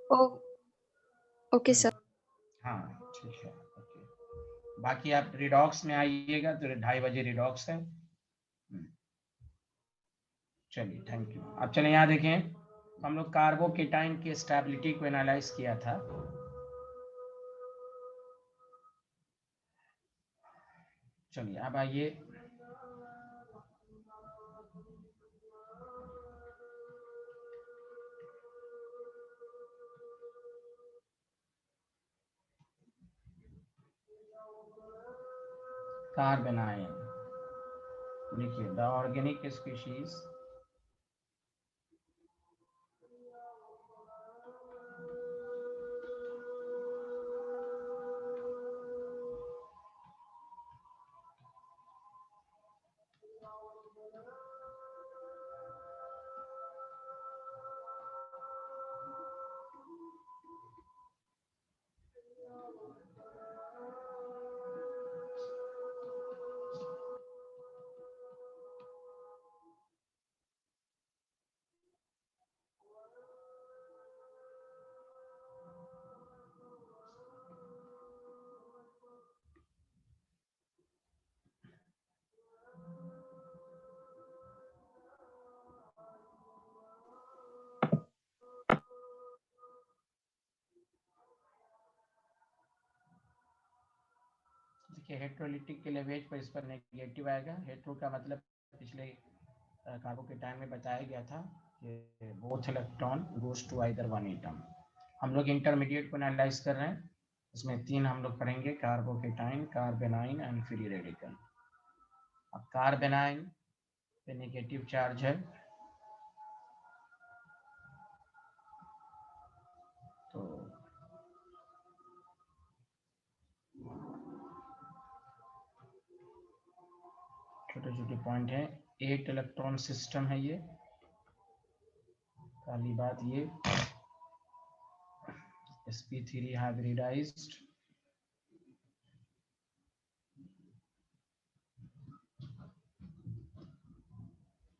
ओ okay sir. हाँ ठीक है, ओके। बाकी आप रिडॉक्स में आइएगा तो 2:30 बजे रिडॉक्स है। चलिए थैंक यू। अब चले यहाँ देखें, हम लोग कार्बोकेटाइन की स्टेबिलिटी को एनालाइज किया था। चलिए अब आइए, कार्बन आयन लिखिए, द ऑर्गेनिक स्पीशीज देखिए, हेट्रोलिटिक के लिए वेज पर इस पर नेगेटिव आएगा। हेट्रो का मतलब पिछले कार्बोकेटाइन में बताया गया था कि both electron goes to either one atom. हम लोग इंटरमीडिएट को एनालाइज कर रहे हैं, इसमें 3 हम लोग पढ़ेंगे, कार्बोकेटाइन, कार्बेनाइन एंड फ्री रेडिकल। अब कार्बेनाइन पे नेगेटिव चार्ज है, तो छोटे छोटे पॉइंट हैं। 8 इलेक्ट्रॉन सिस्टम है ये। पहली बात ये sp3 हाइब्रिडाइज्ड,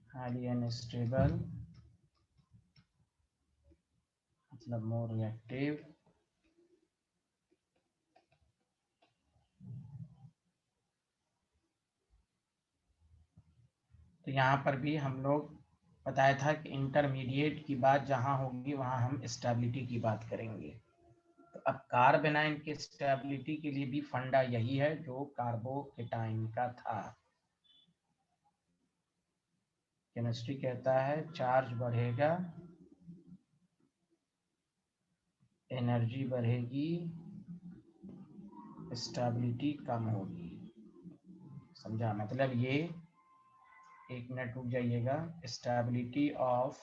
हाईली अनस्टेबल, मतलब मोर रिएक्टिव, तो यहाँ पर भी हम लोग बताया था कि इंटरमीडिएट की बात जहाँ होगी वहाँ हम स्टेबिलिटी की बात करेंगे। तो अब कार्बेनाइन की स्टेबिलिटी के लिए भी फंडा यही है जो कार्बोकेटाइन का था। केमिस्ट्री कहता है चार्ज बढ़ेगा, एनर्जी बढ़ेगी, स्टेबिलिटी कम होगी। समझा? मतलब ये, 1 मिनट रुक जाइएगा, stability of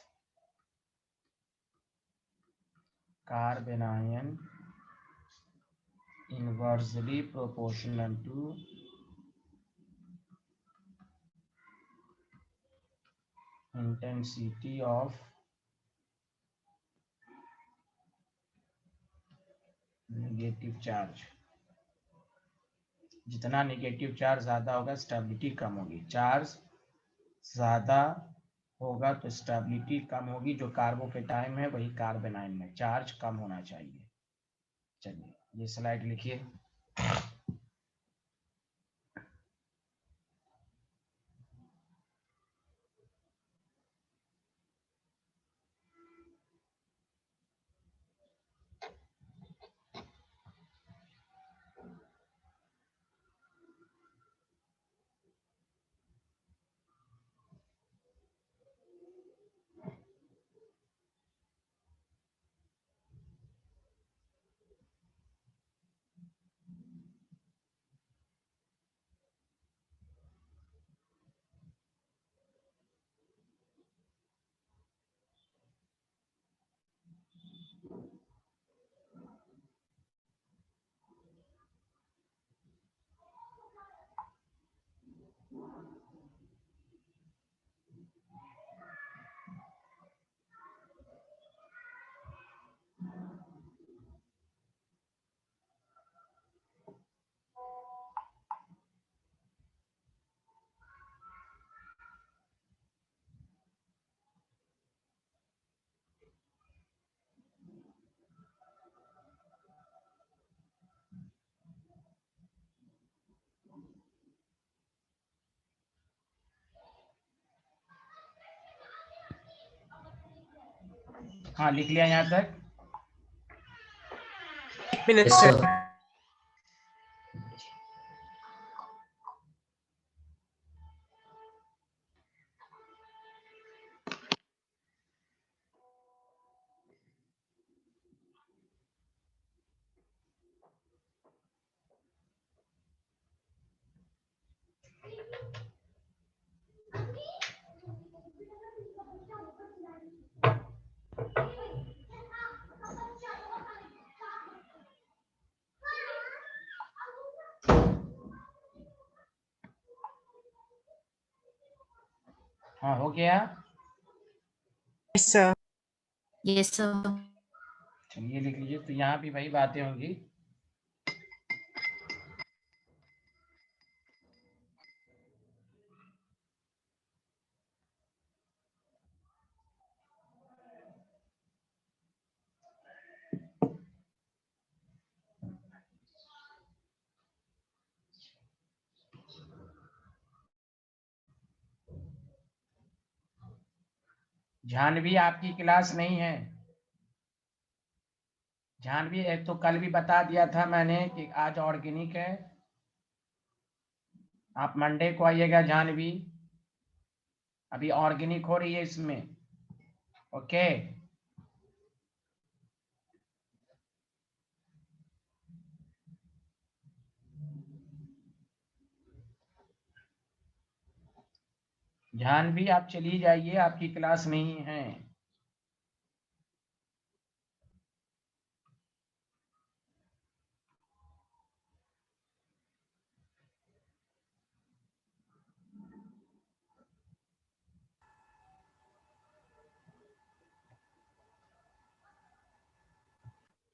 कार्बेनाइन inversely proportional to intensity of negative charge. जितना नेगेटिव चार्ज ज्यादा होगा स्टेबिलिटी कम होगी, चार्ज ज्यादा होगा तो स्टेबिलिटी कम होगी। जो कार्बोकेटाइन है वही कार्बेनाइन में चार्ज कम होना चाहिए। चलिए ये स्लाइड लिखिए। हाँ लिख लिया यहाँ तक? एक मिनट Yes, सर। sir. हाँ हो गया? Yes sir. Yes sir. चलिए लिख लीजिए। तो यहाँ भी वही बातें होंगी। जानवी आपकी क्लास नहीं है। जानवी एक तो कल भी बता दिया था मैंने कि आज ऑर्गेनिक है। आप मंडे को आइएगा जानवी। अभी ऑर्गेनिक हो रही है इसमें। ओके। जानवी आप चली जाइए, आपकी क्लास नहीं है।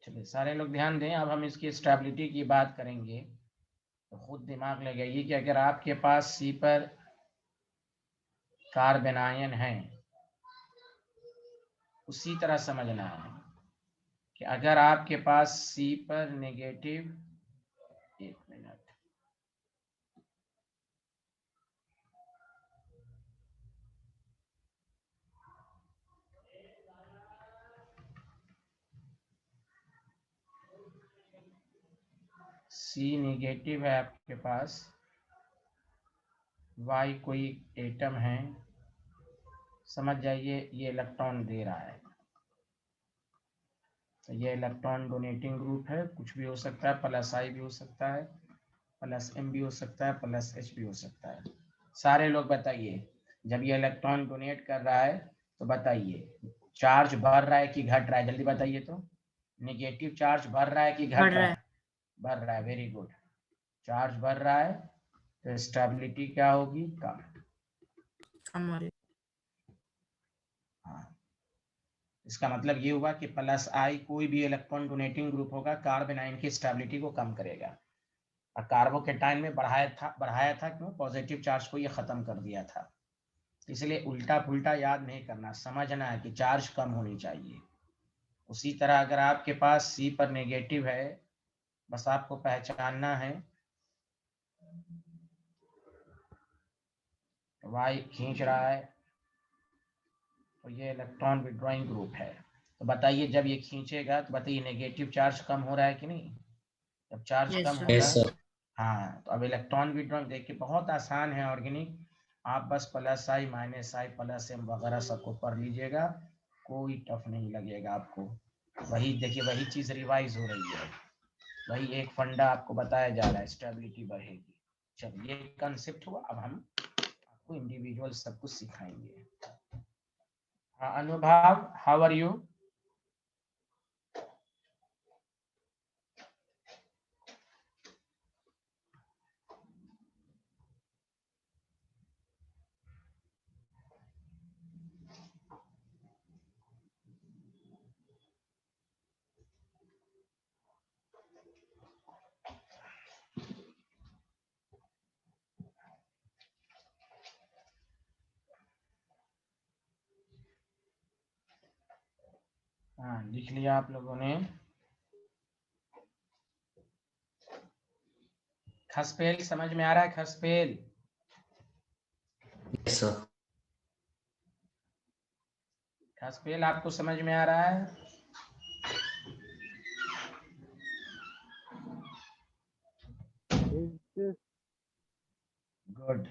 चलिए सारे लोग ध्यान दें। अब हम इसकी स्टेबिलिटी की बात करेंगे तो खुद दिमाग लगाइए कि अगर आपके पास सी पर कार्बेनायन है, उसी तरह समझना है कि अगर आपके पास सी पर नेगेटिव, एक मिनट, सी नेगेटिव है आपके पास, वाई कोई एटम है, समझ जाइए ये इलेक्ट्रॉन दे रहा है। तो ये इलेक्ट्रॉन डोनेटिंग ग्रुप है, कुछ भी हो सकता है, प्लस आई भी हो सकता है, प्लस एम भी हो सकता है, प्लस एच भी हो सकता है। सारे लोग बताइए, जब ये इलेक्ट्रॉन डोनेट कर रहा है तो बताइए चार्ज बढ़ रहा है कि घट रहा है? जल्दी बताइए तो। नेगेटिव चार्ज बढ़ रहा है कि घट रहा है? बढ़ रहा है। Very good. चार्ज बढ़ रहा है तो स्टेबिलिटी क्या होगी? कम। हाँ, इसका मतलब ये हुआ कि प्लस आई कोई भी इलेक्ट्रॉन डोनेटिंग ग्रुप होगा, कार्बन आयन की स्टेबिलिटी को कम करेगा। और कार्बोकेटाइन में बढ़ाया था क्यों? पॉजिटिव चार्ज को ये खत्म कर दिया था। इसलिए उल्टा पुल्टा याद नहीं करना, समझना है कि चार्ज कम होनी चाहिए। उसी तरह अगर आपके पास सी पर नेगेटिव है, बस आपको पहचानना है वाई खींच रहा है तो ये इलेक्ट्रॉन विड्रॉइंग ग्रुप है। तो बताइए जब ये खींचेगा तो बताइए नेगेटिव चार्ज कम हो रहा है कि नहीं? जब चार्ज कम होगा, Yes, sir. हाँ, तो अब इलेक्ट्रॉन विड्रॉइंग देखिए बहुत आसान है ऑर्गेनिक। आप बस प्लस आई माइनस आई प्लस एम वगैरह सबको पढ़ लीजिएगा, कोई टफ नहीं लगेगा आपको। वही देखिए, वही चीज रिवाइज हो रही है, वही एक फंडा आपको बताया जा रहा है, स्टेबिलिटी बढ़ेगी। चलिए ये कंसेप्ट हुआ। अब हम आपको इंडिविजुअल सब कुछ सिखाएंगे। हाँ अनुभव, हाउ आर यू? हाँ लिख लिया आप लोगों ने? खसपेल समझ में आ रहा है? खसपेल Yes, sir. क्या स्पेल आपको समझ में आ रहा है? गुड।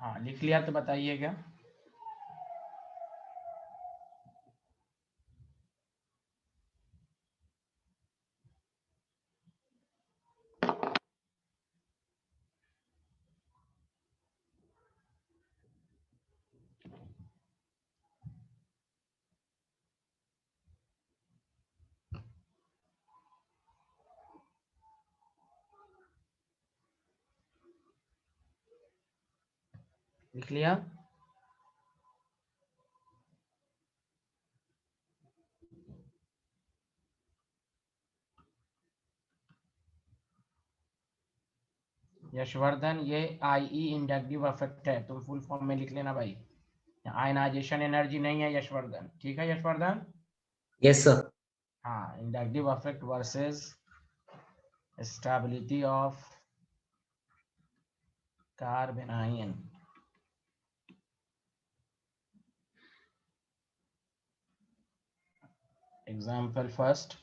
हाँ, लिख लिया तो बताइएगा। लिख लिया? यशवर्धन, ये IE इंडक्टिव इफेक्ट है, तुम फुल फॉर्म में लिख लेना भाई। आयनाइजेशन एनर्जी नहीं है यशवर्धन, ठीक है यशवर्धन? Yes sir. हाँ, inductive effect versus stability of carbanion. Example first,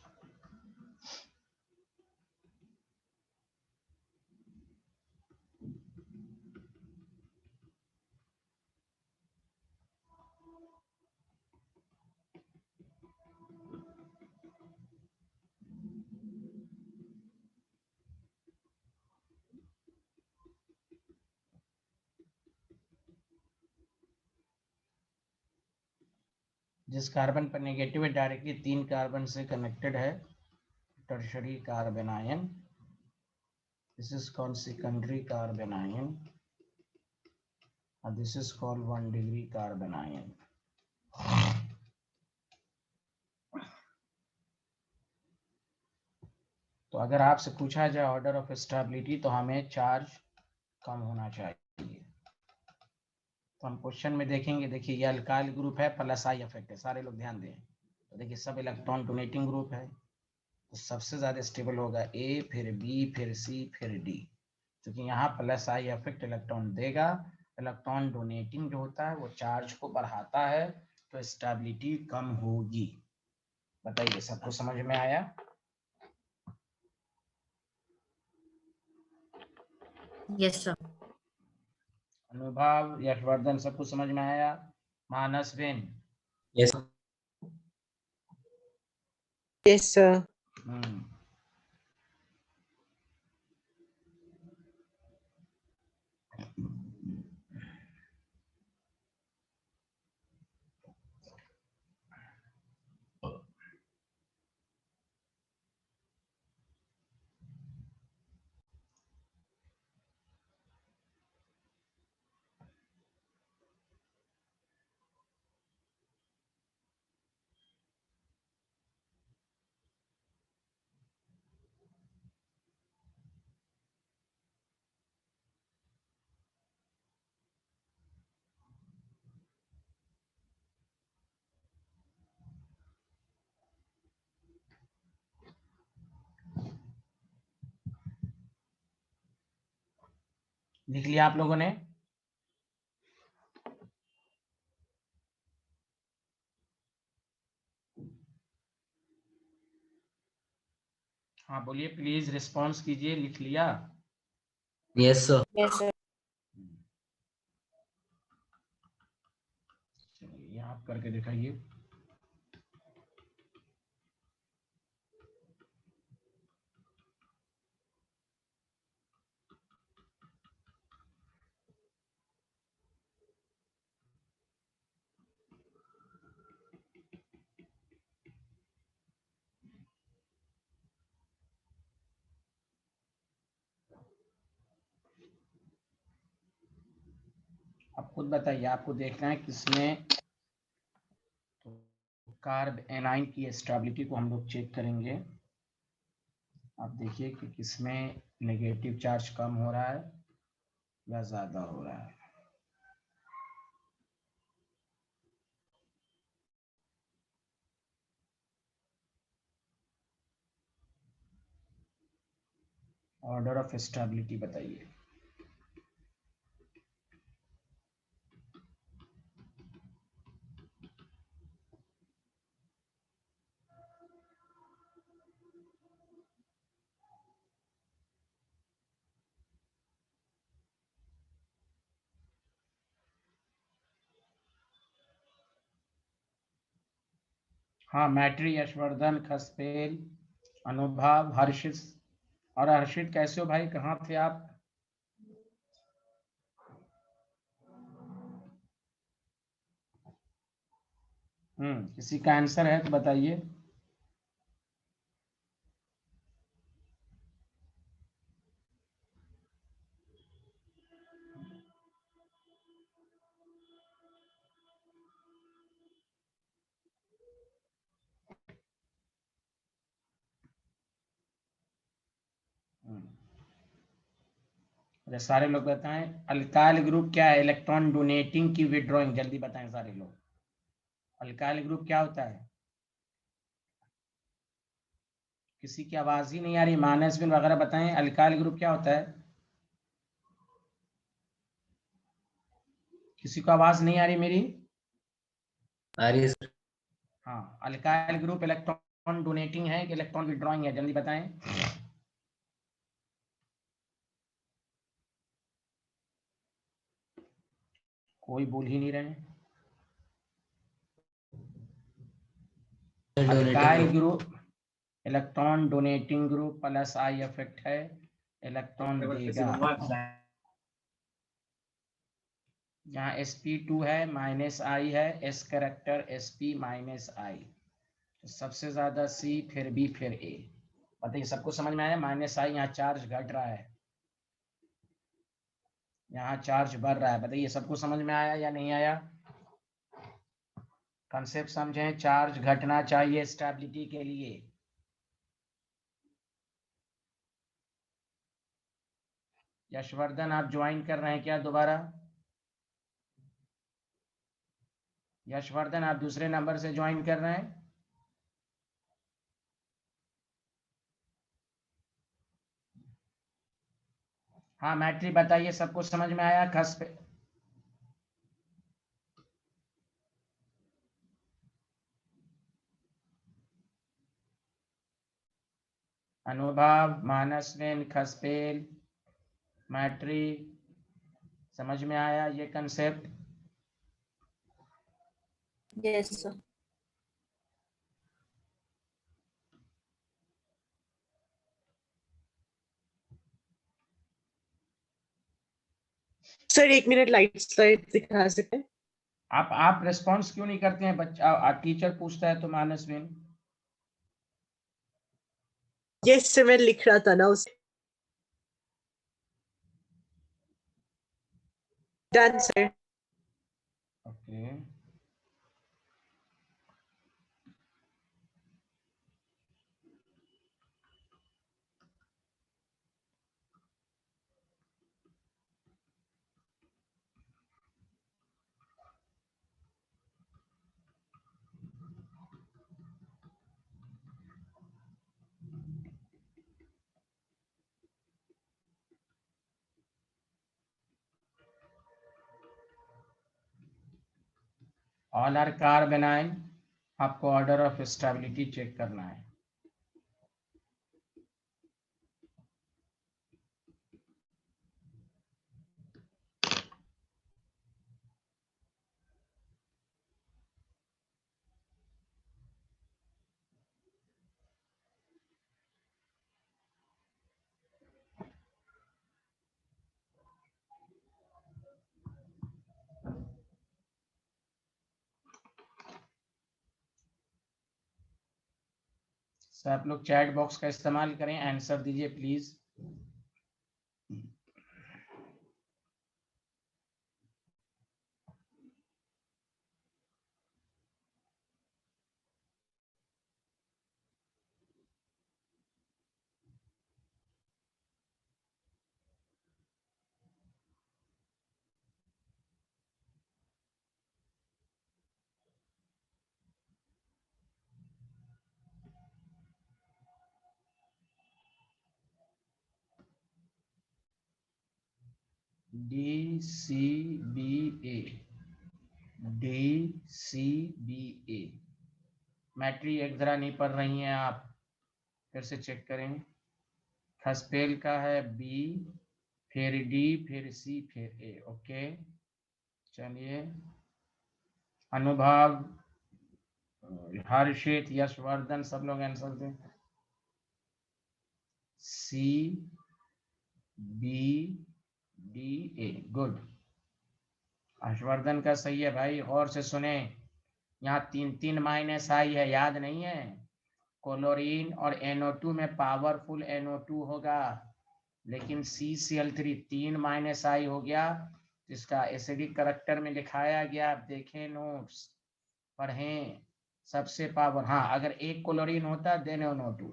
जिस कार्बन पर नेगेटिव है डायरेक्टली 3 कार्बन से कनेक्टेड है, tertiary carbanion. This is called secondary carbanion and this is called 1 degree carbanion. तो अगर आपसे पूछा जाए ऑर्डर ऑफ स्टेबिलिटी तो हमें चार्ज कम होना चाहिए। तो हम क्वेश्चन में देखेंगे, देखिए ये अल्काइल ग्रुप है, प्लस आई इफेक्ट है, सारे लोग ध्यान दें। तो देखिए सब इलेक्ट्रॉन डोनेटिंग ग्रुप है, तो सबसे ज्यादा स्टेबल होगा ए, फिर बी, फिर सी, फिर डी। क्योंकि यहाँ प्लस आई इफेक्ट इलेक्ट्रॉन देगा, इलेक्ट्रॉन डोनेटिंग जो होता है वो चार्ज को बढ़ाता है, तो स्टेबिलिटी कम होगी। बताइए, सबको समझ में आया? Yes sir. अनुभव, यशवर्धन, सबको समझ में आया? मानस बेन? Yes Yes, sir. हम्म, लिख लिया आप लोगों ने? हाँ बोलिए, प्लीज रिस्पॉन्स कीजिए। लिख लिया? Yes sir. Yes, sir. चलिए यहाँ आप करके दिखाइए। आप खुद बताइए, आपको देखना है किसमें। तो कार्ब एनाइन की स्टेबिलिटी को हम लोग चेक करेंगे। आप देखिए कि किसमें नेगेटिव चार्ज कम हो रहा है या ज्यादा हो रहा है। ऑर्डर ऑफ स्टेबिलिटी बताइए। हाँ, मैट्री, यशवर्धन, खसपेल, अनुभव, हर्षित। और हर्षित कैसे हो भाई, कहाँ थे आप? किसी का आंसर है तो बताइए। अच्छा, सारे लोग बताएं। अल्काइल ग्रुप क्या है? इलेक्ट्रॉन डोनेटिंग की विड्रॉइंग। जल्दी बताएं सारे लोग। अल्काइल ग्रुप क्या होता है? किसी की आवाज ही नहीं आ रही, मानस बिन वगैरह बताएं, अल्काइल ग्रुप क्या होता है? किसी को आवाज नहीं आ रही मेरी? आ रही है सर। हाँ, अल्काइल ग्रुप इलेक्ट्रॉन डोनेटिंग है कि इलेक्ट्रॉन विड्रॉइंग है? जल्दी बताएं। कोई बोल ही नहीं रहे। Alkyl donating group electron donating group plus I effect है, इलेक्ट्रॉन देगा। यहाँ sp2 है, माइनस आई है, s करेक्टर sp माइनस आई, तो सबसे ज्यादा c, फिर b, फिर a। बताइए, सबको समझ में आया? माइनस आई, यहाँ चार्ज घट रहा है, यहाँ चार्ज बढ़ रहा है। बताइए, सबको समझ में आया या नहीं आया? कंसेप्ट समझें, चार्ज घटना चाहिए स्टेबिलिटी के लिए। यशवर्धन, आप ज्वाइन कर रहे हैं क्या दोबारा? यशवर्धन, आप दूसरे नंबर से ज्वाइन कर रहे हैं? हाँ, मैट्री बताइए, सबको समझ में आया? खस पे अनुभव, मानसविन, खसपेल, मैट्री, समझ में आया ये concept? Yes, sir. Sir 1 minute light slide दिखा सकते हैं? आप रिस्पॉन्स क्यों नहीं करते हैं? बच्चा टीचर पूछता है तो मानसविन। यस सर, मैं लिख रहा था ना उसे। Done sir. Okay, all are carbanion. आपको ऑर्डर ऑफ स्टेबिलिटी चेक करना है। सर, आप लोग चैट बॉक्स का इस्तेमाल करें, आंसर दीजिए प्लीज। DCBA, DCBA। मैट्री एक जरा नहीं पढ़ रही हैं आप, फिर से चेक करें। खसपेल का है बी, फिर डी, फिर सी, फिर ए। ओके, चलिए। अनुभव, हर्षित, यशवर्धन, सब लोग आंसर दें। C B D A, good. Harshvardhan का सही है भाई, और से सुने। यहाँ 3 माइनस आई है, याद नहीं है? क्लोरीन और NO2 में पावरफुल NO2 होगा, लेकिन CCl3 3 माइनस आई हो गया, इसका एसिडिक करैक्टर में लिखाया गया। आप देखें नोट्स, पढ़ें, सबसे पावर। हाँ, अगर एक क्लोरीन होता देन NO2,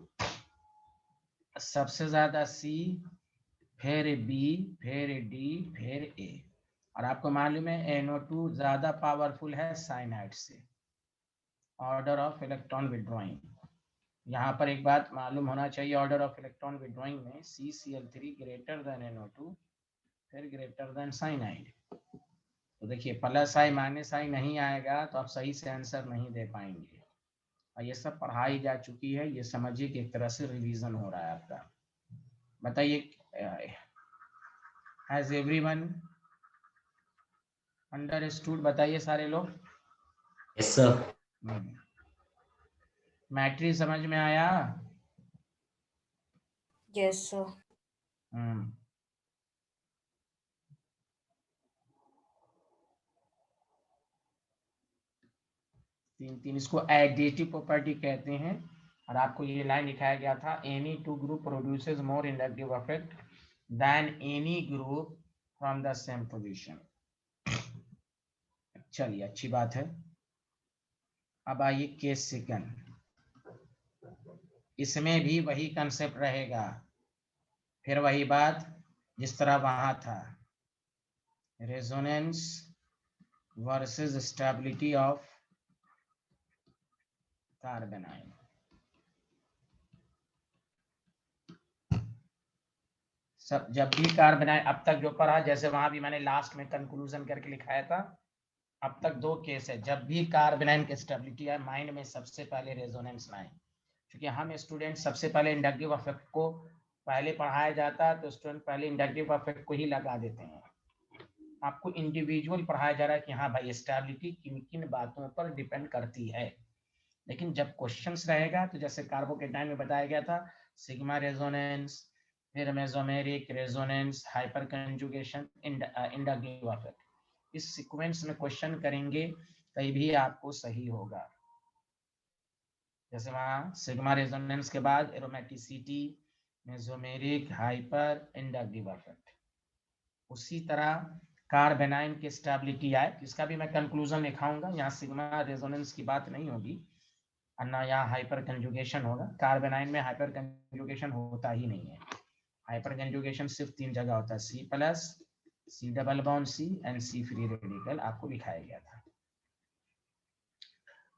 सबसे ज्यादा C, फिर B, फिर D, फिर A। और आपको मालूम है NO2 ज्यादा पावरफुल है साइनाइड से। ऑर्डर ऑफ इलेक्ट्रॉन विड्रॉइंग, यहाँ पर एक बात मालूम होना चाहिए, ऑर्डर ऑफ इलेक्ट्रॉन विड्रॉइंग में CCl3 ग्रेटर देन NO2, फिर ग्रेटर देन साइनाइड। तो देखिए प्लस आई माइनस आई नहीं आएगा तो आप सही से आंसर नहीं दे पाएंगे। और ये सब पढ़ाई जा चुकी है, ये समझिए कि एक तरह से रिवीजन हो रहा है आपका। बताइए, हैज एवरीवन अंडरस्टूड? बताइए सारे लोग। Yes sir. मैट्रिक्स समझ में आया? Yes, sir. हम्म। तीन इसको एडिटिव प्रॉपर्टी कहते हैं। और आपको ये लाइन लिखाया गया था, any two group produces more inductive effect than any group from the same position. चलिए, अच्छी बात है। अब आइए केस सेकंड, इसमें भी वही कंसेप्ट रहेगा, फिर वही बात जिस तरह वहां था, रेजोनेंस वर्सेस स्टेबिलिटी ऑफ कार्बेनाइन। सब जब भी कार्बेनाइन अब तक जो पढ़ा, जैसे वहां भी मैंने लास्ट में कंक्लूजन करके लिखाया था, अब तक 2 केस है। जब भी कार्बेनाइन की स्टेबिलिटी है, माइंड में सबसे पहले रेजोनेंस लाएं, क्योंकि हम स्टूडेंट सबसे पहले इंडक्टिव इफेक्ट को पहले पढ़ाया जाता है, तो स्टूडेंट पहले इंडक्टिव इफेक्ट को ही लगा देते हैं। आपको इंडिविजुअल पढ़ाया जा रहा है कि हाँ भाई स्टेबिलिटी किन किन बातों पर डिपेंड करती है। लेकिन जब क्वेश्चंस रहेगा, तो जैसे कार्बोकेटाइन में बताया गया था, सिग्मा रेजोनेंस, फिर mesomeric resonance, hyper conjugation, inductive effect, इस सीक्वेंस में क्वेश्चन करेंगे कहीं भी आपको सही होगा। जैसे वहाँ सिग्मा रेजोनेंस के बाद aromaticity, mesomeric, hyper, inductive effect. उसी तरह कार्बेनाइन की स्टेबिलिटी आए, इसका भी मैं कंक्लूजन लिखाऊंगा। यहाँ सिग्मा रेजोनेंस की बात नहीं होगी, अन्ना यहाँ हाइपर कंजुगेशन होगा। कार्बेनाइन में हाइपर कंजुगेशन होता ही नहीं है। हाइपर कंजुगेशन सिर्फ 3 जगह होता है, C+, C double bond C and C free radical, आपको लिखाया गया था।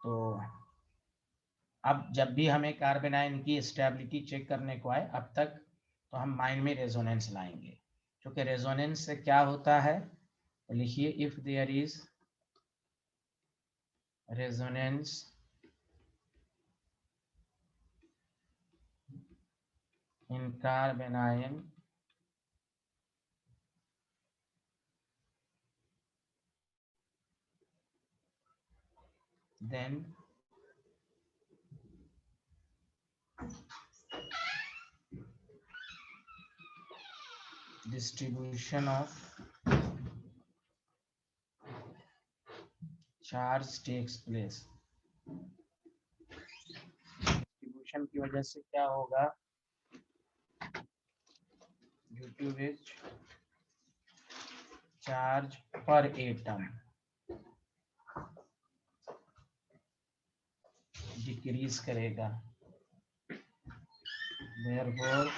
तो अब जब भी हमें कार्बेनाइन की स्टेबिलिटी चेक करने को आए, अब तक तो हम माइंड में रेजोनेंस लाएंगे, क्योंकि रेजोनेंस से क्या होता है, तो लिखिए, if there is resonance in carbanion then distribution of charge takes place। Distribution की वजह से क्या होगा, ड्यू टू विच चार्ज पर एटम डिक्रीज करेगा, therefore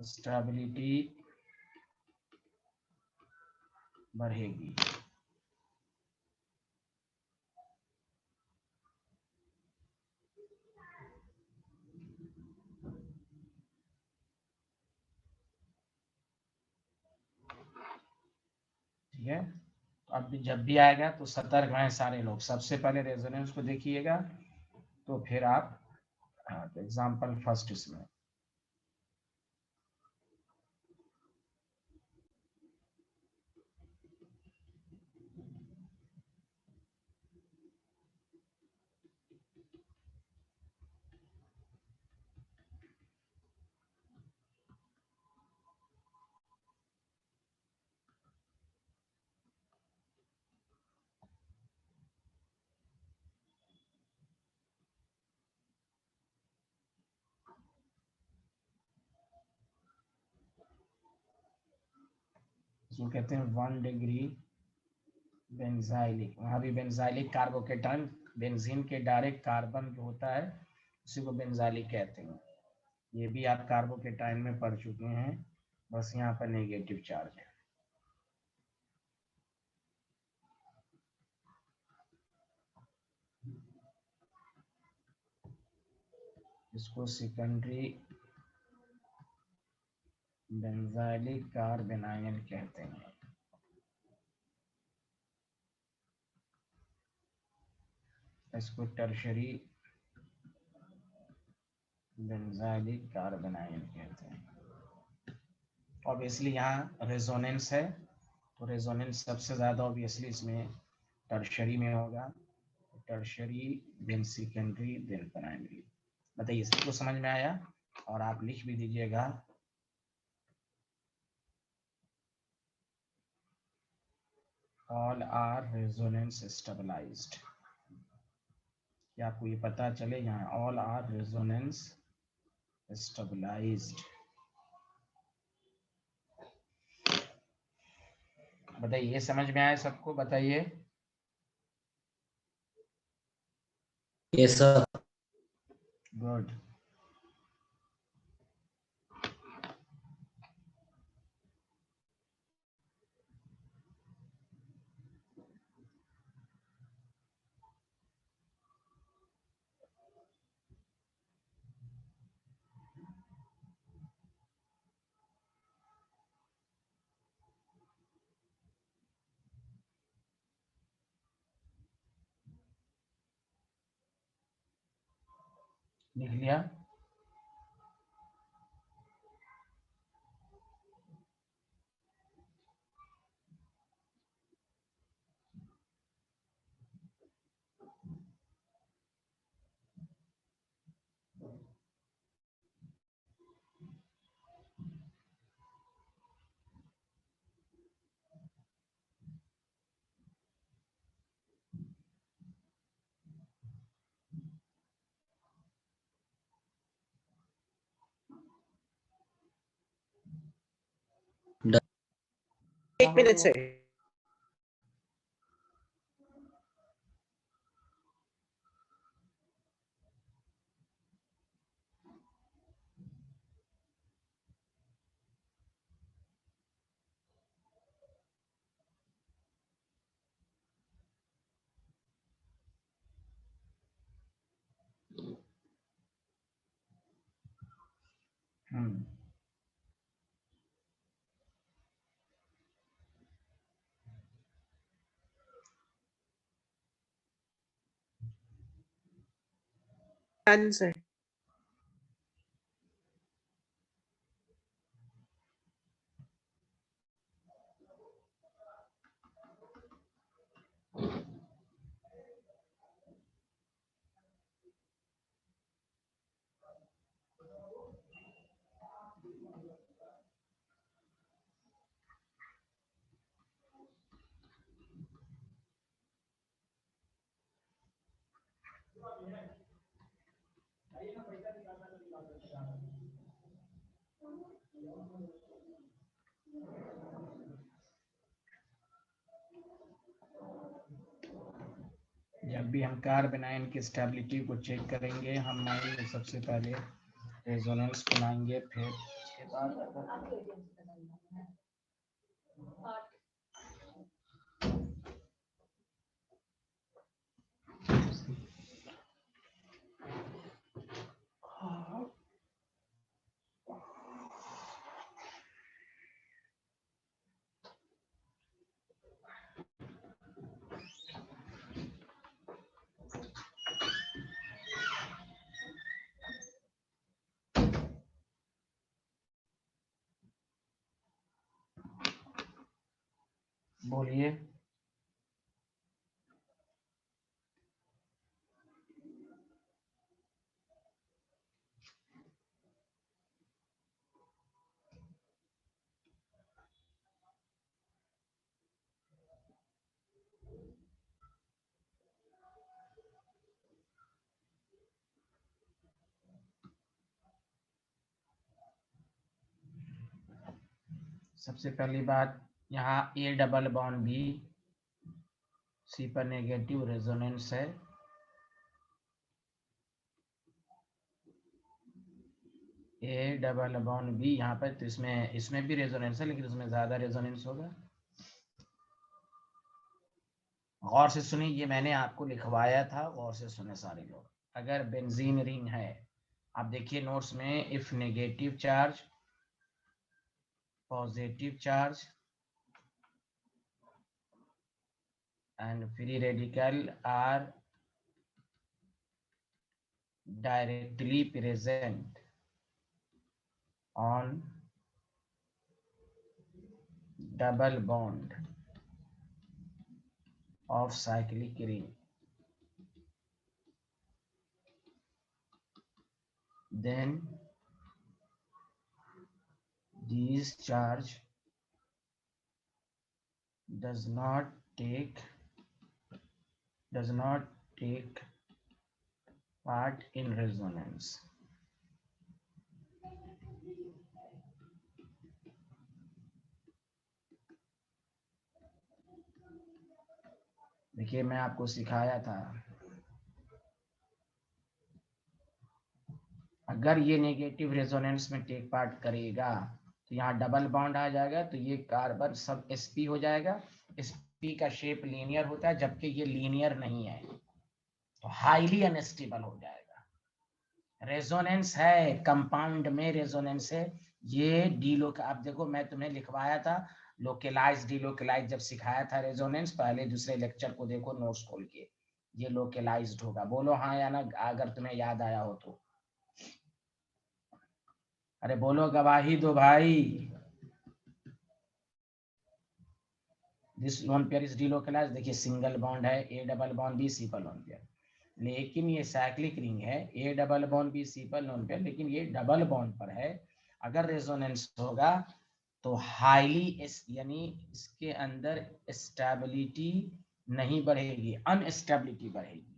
स्टेबिलिटी बढ़ेगी। ठीक है, तो अब जब भी आएगा तो सतर्क रहें सारे लोग। सबसे पहले रेजोनेंस को देखिएगा, तो फिर आप एग्जाम्पल फर्स्ट इसमें इसको कहते हैं 1 डिग्री बेंजाइलिक। वहाँ भी बेंजाइलिक कार्बोकेटाइन, बेंजीन के डायरेक्ट कार्बन जो होता है उसी को बेंजाइलिक कहते हैं। ये भी आप कार्बोकेटाइन में पढ़ चुके हैं, बस यहाँ पर नेगेटिव चार्ज है। इसको सेकेंडरी बेंजाइलिक कार्बेनाइल कहते हैं। इसको टर्शरी बेंजाइलिक कार्बेनाइल कहते हैं। ऑब्वियसली यहाँ रेजोनेंस है, तो रेजोनेंस सबसे ज़्यादा ऑब्वियसली इसमें टर्शरी में होगा। Tertiary than secondary than primary. बताइए सबको समझ में आया? और आप लिख भी दीजिएगा। All are resonance stabilised. क्या आपको ये पता चले? यहाँ ऑल आर रेजोनेंस स्टेबलाइज्ड। बताइए समझ में आया सबको? बताइए। Yes, sir. गुड। लिख लिया? एक मिनट सर। Done sir. जब भी हम कार्बेनाइन की स्टेबिलिटी को चेक करेंगे, हम माइंड में सबसे पहले रेजोनेंस बनाएंगे, फिर उसके बाद बोलिए। सबसे पहली बात यहाँ A double bond B C पर नेगेटिव रेजोनेंस है, ए डबल बॉन्ड बी यहाँ पर, तो इसमें भी रेजोनेंस है लेकिन इसमें ज्यादा रेजोनेंस होगा। गौर से सुनिए, ये मैंने आपको लिखवाया था, गौर से सुने सारे लोग। अगर बेंजीन रिंग है, आप देखिए नोट्स में, if negative charge, positive charge and free radical are directly present on double bond of cyclic ring, then this charge does not take part in resonance. देखिए मैं आपको सिखाया था, अगर ये नेगेटिव रेजोनेंस में टेक पार्ट करेगा तो यहाँ डबल बॉन्ड आ जाएगा, तो ये कार्बन सब sp हो जाएगा। sp का शेप लीनियर होता है, जबकि ये लीनियर नहीं है, तो हाईली अनस्टेबल हो जाएगा। रेजोनेंस है, कंपाउंड में रेजोनेंस है। ये आप देखो, मैं तुम्हें लिखवाया था लोकेलाइज डीलोकेलाइज, जब सिखाया था रेजोनेंस, पहले दूसरे लेक्चर को देखो नोट्स खोल के, ये लोकेलाइज्ड होगा। बोलो हाँ या ना, अगर तुम्हें याद आया हो तो। अरे बोलो, गवाही दो भाई। This lone pair is delocalized. देखिए सिंगल बॉन्ड है, A double bond B C पर लोन पेयर, लेकिन ये साइक्लिक रिंग है, A double bond B C पर लोन पेयर, लेकिन ये डबल बॉन्ड पर है। अगर रेजोनेंस होगा तो हाईली यानी इसके अंदर स्टेबिलिटी नहीं बढ़ेगी, अनस्टेबिलिटी बढ़ेगी,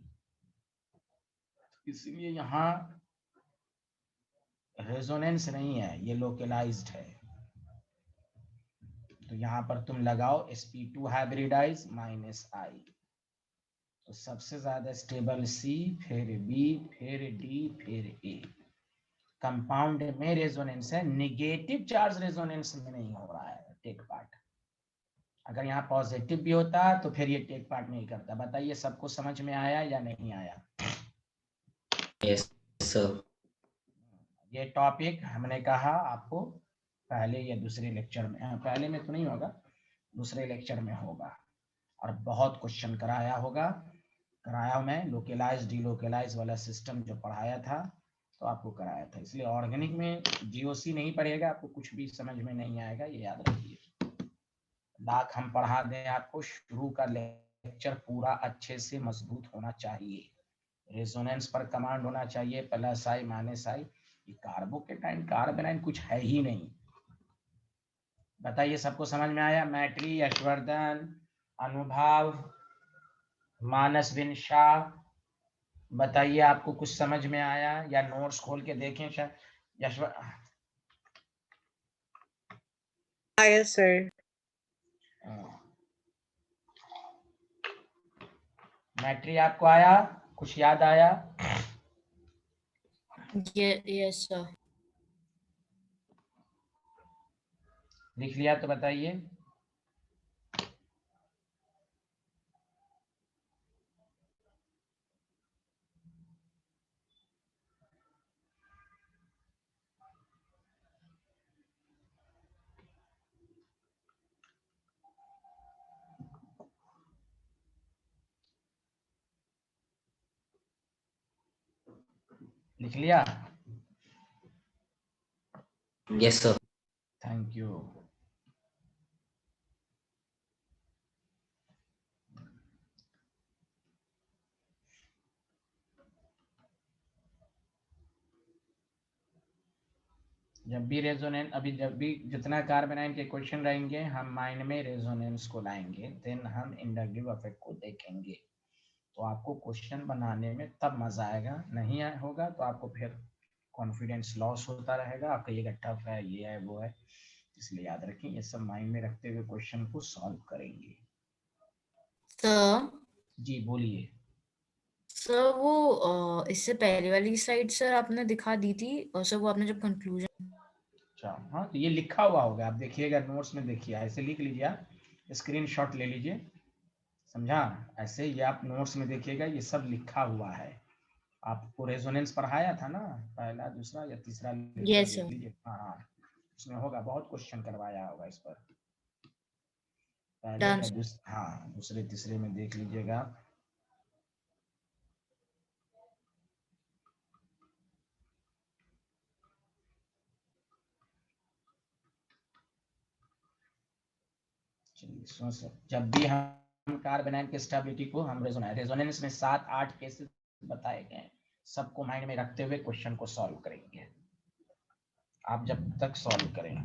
इसलिए यहाँ रेजोनेंस नहीं है, ये लोकलाइज्ड है। तो यहाँ पर तुम लगाओ sp2 हाइब्रिडाइज माइनस आई, तो सबसे ज्यादा स्टेबल C, फिर B, फिर D, फिर A। कंपाउंड में रेजोनेंस है, नेगेटिव चार्ज रेजोनेंस में नहीं हो रहा है टेक पार्ट। अगर यहाँ पॉजिटिव भी होता तो फिर ये टेक पार्ट नहीं करता। बताइए सबको समझ में आया या नहीं आया? Yes sir. ये टॉपिक हमने कहा आपको पहले या दूसरे लेक्चर में, पहले में तो नहीं होगा, दूसरे लेक्चर में होगा, और बहुत क्वेश्चन कराया मैं लोकेलाइज डीलोकेलाइज वाला सिस्टम जो पढ़ाया था, तो आपको कराया था। इसलिए ऑर्गेनिक में जीओसी नहीं पढ़ेगा, आपको कुछ भी समझ में नहीं आएगा, ये याद रखिए। लाख हम पढ़ा दें आपको, शुरू का लेक्चर पूरा अच्छे से मजबूत होना चाहिए, रेजोनेंस पर कमांड होना चाहिए, प्लस आई माइनस आई। ये कार्बोकेटाइन कार्बेनाइन कुछ है ही नहीं। बताइए सबको समझ में आया? मैट्री, यशवर्धन, अनुभव, मानस बिन शाह, बताइए आपको कुछ समझ में आया या नोट्स खोल के देखें शायद। आया सर। मैट्री आपको आया? कुछ याद आया? Yes, sir. लिख लिया तो बताइए। लिख लिया? Yes sir. Thank you. जब भी रेजोनेंस, अभी जब भी जितना कार्बेनाइन के क्वेश्चन रहेंगे, हम माइंड में रेजोनेंस को लाएंगे, देन हम इंडक्टिव इफेक्ट को देखेंगे, तो आपको क्वेश्चन बनाने में तब मजा आएगा। नहीं होगा तो आपको फिर कॉन्फिडेंस लॉस होता रहेगा, आपका ये टफ है, ये है, वो है। इसलिए याद रखें, ये सब माइंड में रखते हुए क्वेश्चन को सॉल्व करेंगे। सर जी बोलिए। सर वो इससे पहले वाली स्लाइड सर आपने दिखा दी थी, और सर वो आपने जब कंक्लूजन। अच्छा हाँ, तो ये लिखा हुआ होगा, आप देखिएगा नोट्स में, देखिए ऐसे लिख लीजिए, आप स्क्रीनशॉट ले लीजिए, समझा। ऐसे ये आप नोट्स में देखिएगा, ये सब लिखा हुआ है। आपको रेजोनेंस पढ़ाया था ना, पहला दूसरा या तीसरा लेक्चर, यस देख सर। लीजिए। हाँ हाँ, उसमें होगा, बहुत क्वेश्चन करवाया होगा इस पर, पहले डन या सर। हाँ दूसरे तीसरे में देख लीजिएगा। चलिए सुन सर, जब भी हम कार्बन आयन की स्टेबिलिटी को हम रेजोनेंस में 7-8 केसेस बताए गए, सबको माइंड में रखते हुए क्वेश्चन को सॉल्व करेंगे, आप जब तक सॉल्व करें।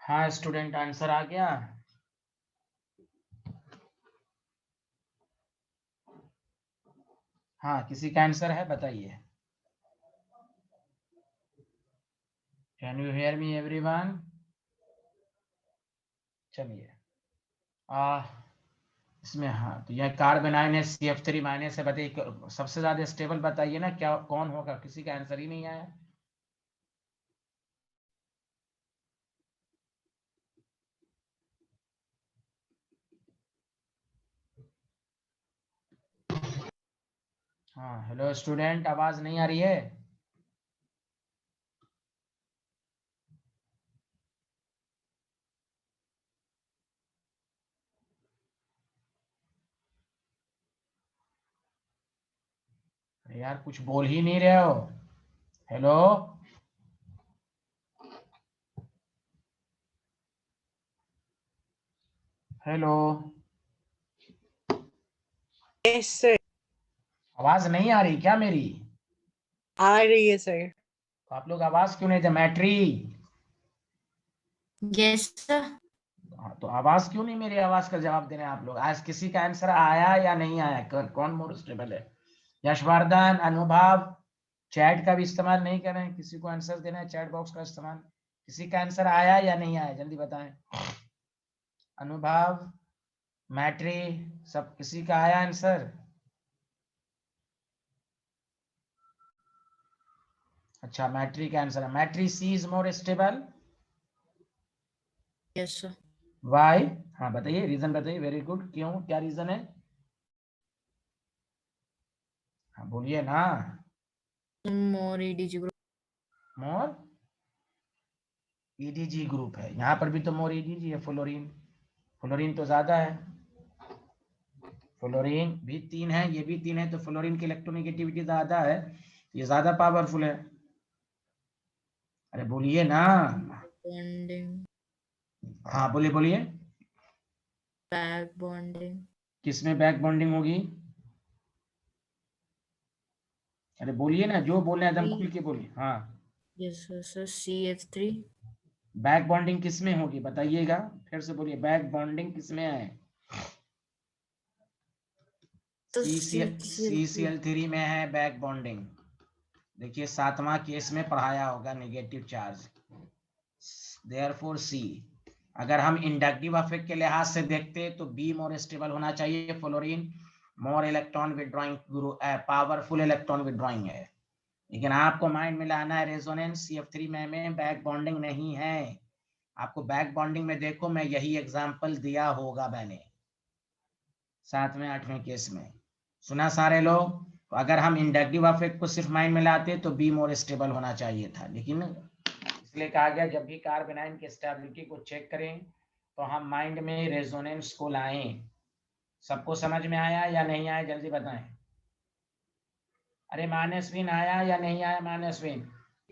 हाँ स्टूडेंट, आंसर आ गया। हाँ किसी का आंसर है, बताइए। Can you hear me everyone? चलिए इसमें हाँ, तो यह कार्बन आयन CF3 माइनस है, बताइए सबसे ज्यादा स्टेबल बताइए ना, क्या कौन होगा? किसी का आंसर ही नहीं आया। हाँ हेलो स्टूडेंट, आवाज नहीं आ रही है? अरे यार कुछ बोल ही नहीं रहे हो। Hello hello, Yes, sir. आवाज नहीं आ रही क्या मेरी? आ रही है सर। तो आप लोग आवाज क्यों नहीं दे? मैट्री, यस सर। हाँ, तो आवाज क्यों नहीं, मेरी आवाज का जवाब दे रहे हैं आप लोग? आज किसी का आंसर आया या नहीं आया? कौन मोर स्टेबल है? यशवर्धन, अनुभव, चैट का भी इस्तेमाल नहीं करें, किसी को आंसर देना है चैट बॉक्स का इस्तेमाल। किसी का आंसर आया या नहीं आया जल्दी बताएं। अनुभव, मैट्री, सब किसी का आया आंसर? अच्छा, मैट्री का आंसर है। मैट्री C is more stable. Yes sir. Why? हाँ बताइए, रीजन बताइए। वेरी गुड, क्यों, क्या रीजन है? हाँ बोलिए ना। मोर ईडीजी ग्रुप। मोर ईडीजी ग्रुप है, यहाँ पर भी तो मोर ईडीजी है। फ्लोरीन, फ्लोरीन तो ज्यादा है। फ्लोरीन भी 3 है, ये भी 3 है, तो फ्लोरीन की इलेक्ट्रोनेगेटिविटी ज्यादा है, ये ज्यादा पावरफुल है। अरे बोलिए ना। बॉन्डिंग। हाँ बोलिए बोलिए। Back bonding. किसमें बैक बॉन्डिंग होगी? अरे बोलिए ना, जो बोल रहे हैं एकदम खुल के बोलिए। हाँ, yes sir, CH3। Back bonding किसमें होगी बताइएगा, फिर से बोलिए, बैक बॉन्डिंग किसमें है? तो CCl3 में है बैक बॉन्डिंग। देखिए 7वां केस में पढ़ाया होगा नेगेटिव चार्ज। देयरफॉर सी, अगर हम इंडक्टिव इफेक्ट के लिहाज से देखते तो बी मोर स्टेबल होना चाहिए। Fluorine more electron withdrawing group, powerful electron withdrawing है। लेकिन आपको माइंड में लाना है रेजोनेंस CF3 में बैक बॉन्डिंग नहीं है। आपको बैक बॉन्डिंग में देखो, मैं यही एग्जांपल दिया होगा मैंने 7वें 8वें केस में। सुना सारे लोग? तो अगर हम इंडक्टिव इफेक्ट को सिर्फ माइंड में लाते तो बी मोर स्टेबल होना चाहिए था, लेकिन इसलिए कहा गया जब भी कार्बेनाइन की स्टेबिलिटी को चेक करें तो हम माइंड में रेजोनेंस को लाएं। सबको समझ में आया या नहीं आया जल्दी बताएं। अरे मानसविन आया या नहीं आया मानसविन?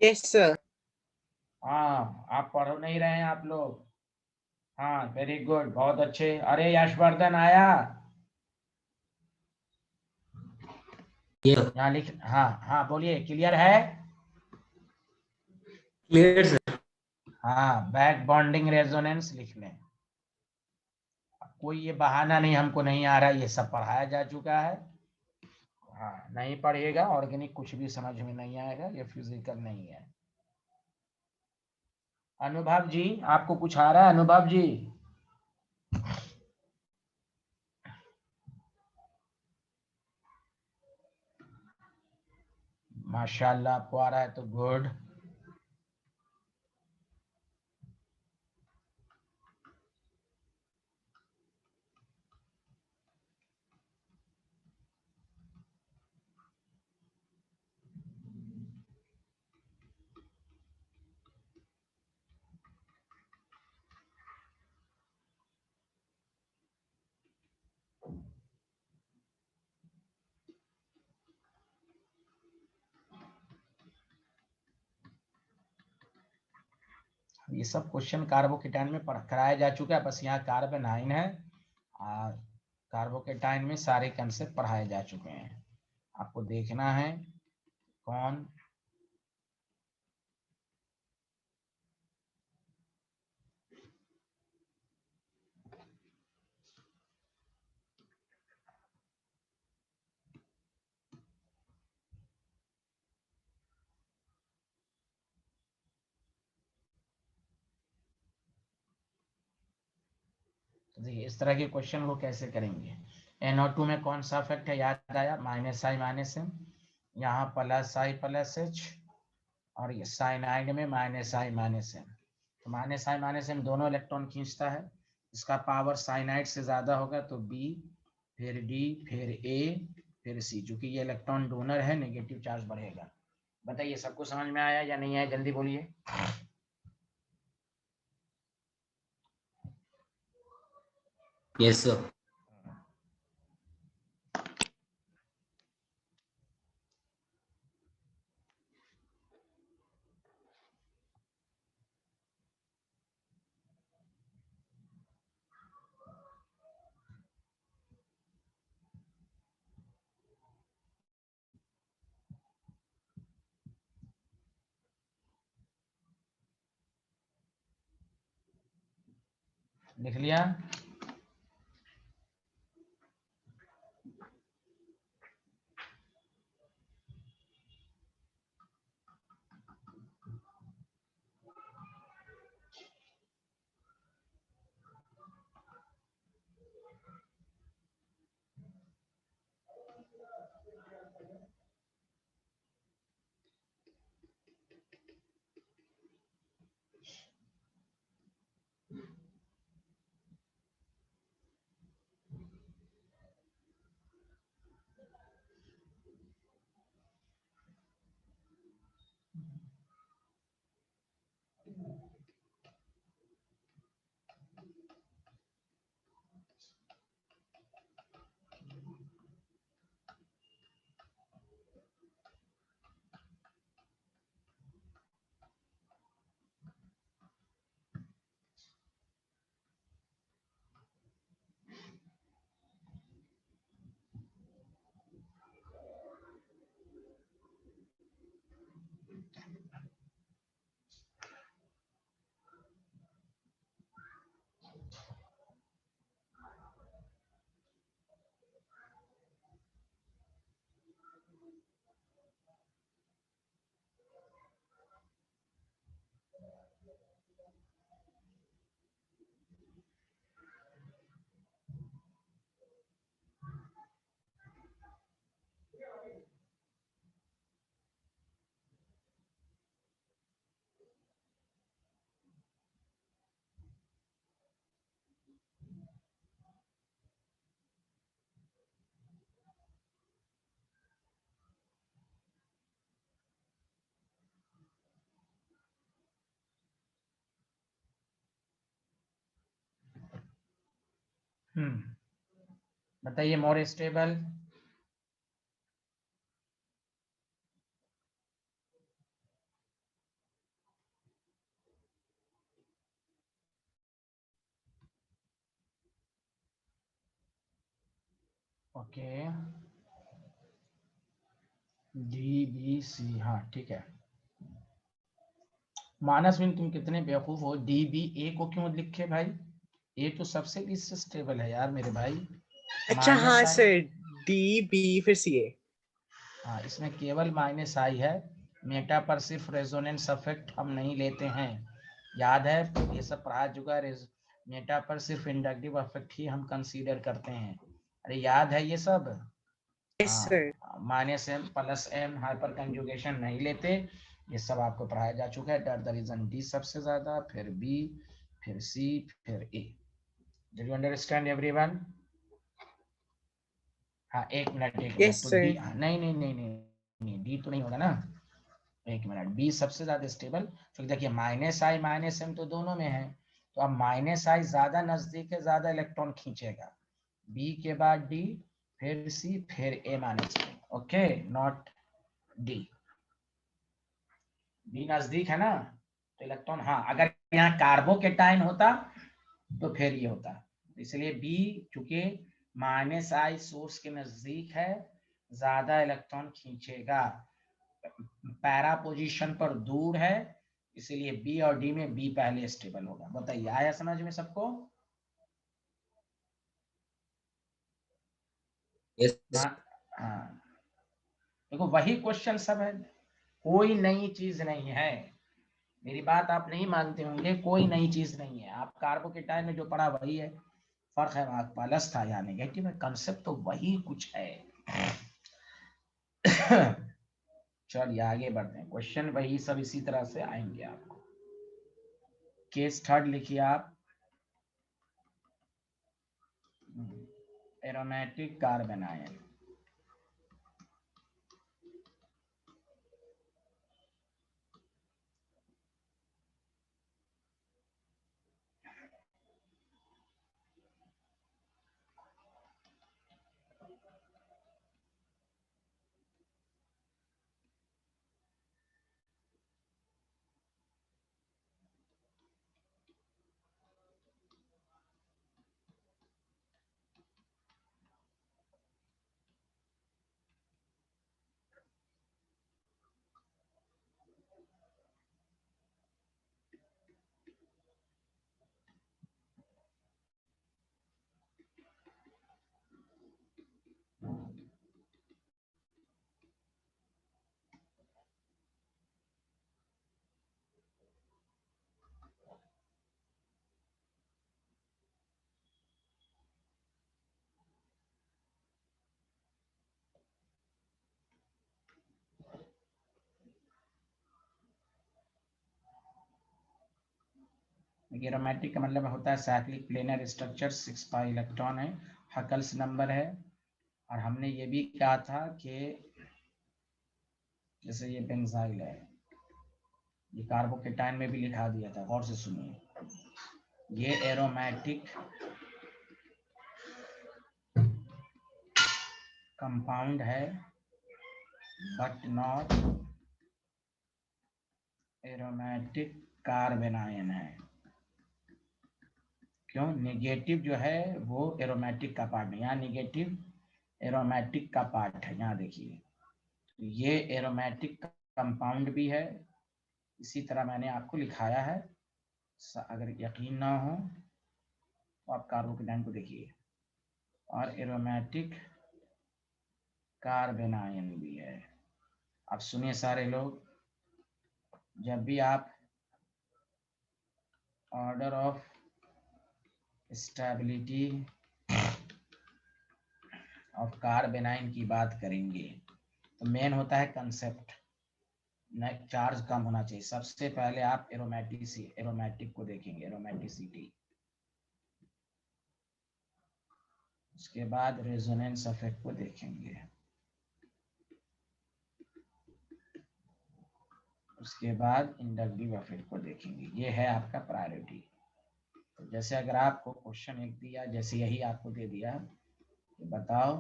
Yes, sir. हाँ, आप पढ़ नहीं रहे हैं आप लोग। हाँ वेरी गुड, बहुत अच्छे। अरे यशवर्धन आया? Yes, sir. यहाँ लिख, हाँ हाँ बोलिए, क्लियर है? Clear, sir. हाँ, बैक बॉन्डिंग रेजोनेंस लिख लें। कोई ये बहाना नहीं हमको नहीं आ रहा, ये सब पढ़ाया जा चुका है। हाँ, नहीं पढ़िएगा ऑर्गेनिक कुछ भी समझ में नहीं आएगा, ये फिजिकल नहीं है। अनुभव जी, आपको कुछ आ रहा है अनुभव जी? माशाल्लाह आपको आ रहा है तो गुड। ये सब क्वेश्चन कार्बोकेटाइन में पढ़ कराया जा चुका है, बस यहाँ कार्बेनाइन है और कार्बोकेटाइन में सारे कंसेप्ट पढ़ाए जा चुके हैं। आपको देखना है कौन तो देखिए इस तरह के क्वेश्चन को कैसे करेंगे। NO2 में कौन सा इफेक्ट है याद आया, -I -M, यहाँ +I +H, और ये साइनाइड में -I -M। तो -I -M दोनों इलेक्ट्रॉन खींचता है, इसका पावर साइनाइड से ज्यादा होगा तो B, फिर D, फिर A, फिर C। चूंकि ये इलेक्ट्रॉन डोनर है, नेगेटिव चार्ज बढ़ेगा। बताइए सबको समझ में आया या नहीं आया जल्दी बोलिए। Yes, sir. लिख लिया? बताइए more stable. Okay, D B C, हाँ ठीक है। मानस बिन तुम कितने बेवकूफ हो, डी बी ए को क्यों लिखे भाई? ए तो सबसे लीस्ट स्टेबल है यार मेरे भाई। अच्छा हाँ माइनस आई, सर, डी बी फिर सी ए। हाँ इसमें केवल माइनस आई है, मेटा पर सिर्फ रेजोनेंस इफेक्ट हम नहीं लेते हैं, याद है ये सब पढ़ा चुका है। मेटा पर सिर्फ इंडक्टिव इफेक्ट ही हम कंसीडर करते हैं, अरे याद है ये सब। Yes sir. हाँ, minus M plus M hyperconjugation नहीं लेते, ये सब आपको पढ़ाया जा चुका है। दैट द रीजन डी सबसे ज्यादा, फिर बी, फिर सी, फिर A. Do you understand everyone? हाँ एक मिनट यस तो डी, सर। नहीं नहीं नहीं नहीं नहीं, डी तो नहीं होगा ना, एक मिनट। बी सबसे ज्यादा स्टेबल, क्योंकि देखिए माइनस आई माइनस एम तो दोनों में है, तो अब माइनस आई ज्यादा नजदीक है, ज्यादा इलेक्ट्रॉन खींचेगा। बी के बाद डी, फिर सी, फिर A minus A. Okay, not D. B नजदीक है ना, तो इलेक्ट्रॉन, हाँ अगर यहाँ कार्बोकेटाइन होता तो फिर ये होता, इसलिए बी चूंकि माइनस आई सोर्स के नजदीक है, ज्यादा इलेक्ट्रॉन खींचेगा। पैरा पोजीशन पर दूर है, इसीलिए बी और डी में बी पहले स्टेबल होगा। बताइए आया समझ में सबको? Yes. हाँ देखो वही क्वेश्चन सब है, कोई नई चीज नहीं है। मेरी बात आप नहीं मानते होंगे, कोई नई चीज नहीं है। आप कार्बोकेटाइन में जो पढ़ा वही है, फर्क है वहां प्लस था या नेगेटिव है, कंसेप्ट तो वही कुछ है। चलिए आगे बढ़ते हैं, क्वेश्चन वही सब इसी तरह से आएंगे आपको। केस थर्ड लिखिए आप, एरोमेटिक कार्बन आयन। एरोमेटिक का मतलब होता है cyclic planar structure, 6 pi electron है, हकल्स नंबर है। और हमने ये भी कहा था कि जैसे ये बेंजाइल है, ये कार्बोकेटाइन में भी लिखा दिया था, गौर से सुनिए, ये एरोमेटिक कंपाउंड है बट नॉट एरोमेटिक कार्बेनायन है। क्यों? नेगेटिव जो है वो एरोमेटिक का पार्ट नहीं, यहाँ नेगेटिव एरोमेटिक का पार्ट है। यहाँ देखिए, ये एरोमेटिक कंपाउंड भी है, इसी तरह मैंने आपको लिखाया है। अगर यकीन ना हो तो आप कार्बोकेटाइन को देखिए, और एरोमेटिक कार्बेनायन भी है। अब सुनिए सारे लोग, जब भी आप ऑर्डर ऑफ स्टेबिलिटी ऑफ कार्बेनाइन की बात करेंगे तो मेन होता है कंसेप्ट, न चार्ज कम होना चाहिए। सबसे पहले आप एरोमेटिक को देखेंगे, एरोमेटिसिटी, उसके बाद रेजोनेंस इफेक्ट को देखेंगे, उसके बाद इंडक्टिव इफेक्ट को देखेंगे। ये है आपका प्रायोरिटी। तो जैसे अगर आपको क्वेश्चन एक दिया, जैसे यही आपको दे दिया कि बताओ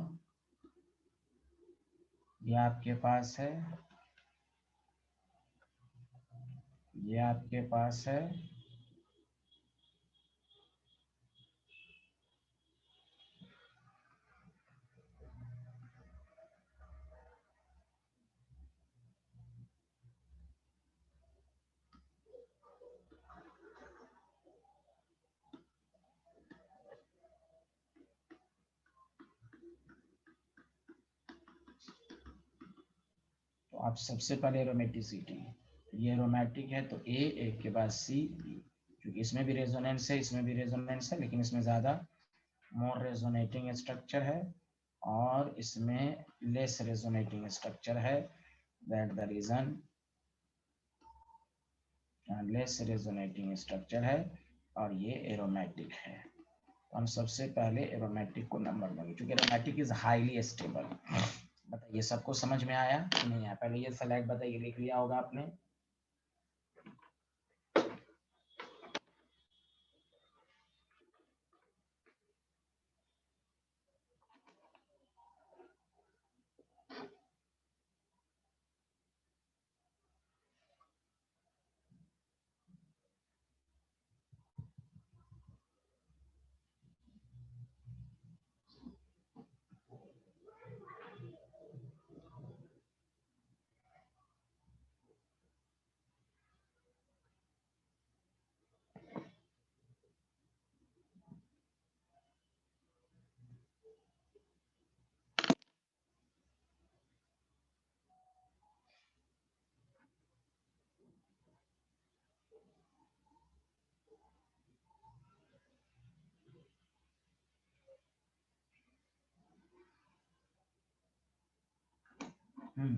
ये आपके पास है, ये आपके पास है तो आप सबसे पहले एरोमेटिसिटी, ये एरोमेटिक है तो ए, एक के बाद सी, बी, क्योंकि इसमें भी रेजोनेंस है, इसमें भी रेजोनेंस है, लेकिन इसमें ज़्यादा मोर रेजोनेटिंग स्ट्रक्चर है और इसमें लेस रेजोनेटिंग स्ट्रक्चर है। That the reason less resonating structure है और ये एरोमेटिक है। तो हम सबसे पहले एरोमेटिक को नंबर देंगे, क्योंकि एरोमेटिक इज हाईली स्टेबल। बताइए सबको समझ में आया कि नहीं आया? पहले ये स्लाइड बताइए, लिख लिया होगा आपने।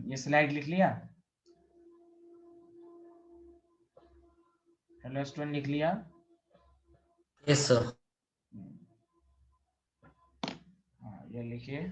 ये स्लाइड लिख लिया? हेलो स्टूडेंट, लिख लिया? Yes, sir. हाँ, ये लिखिए।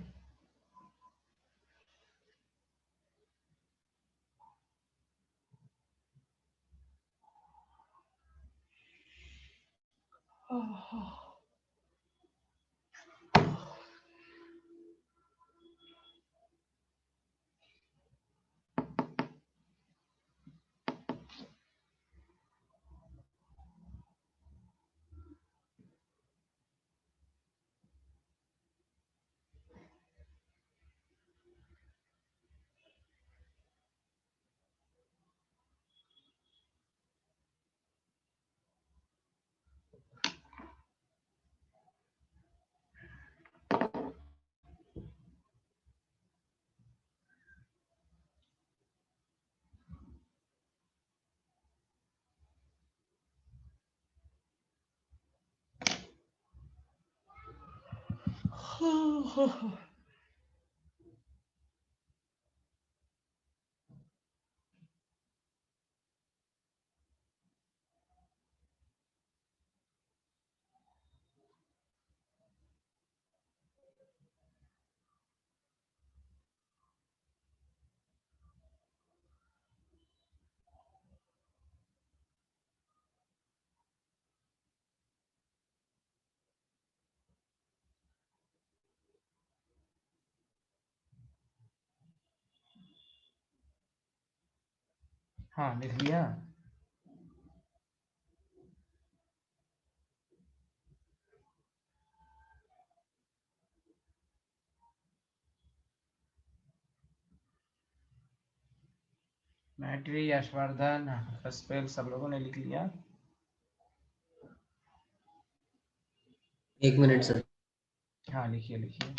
हाँ लिख लिया। मैट्री, यशवर्धन, हर्षपेल सब लोगों ने लिख लिया। 1 मिनट सर। हाँ लिखिए लिखिए।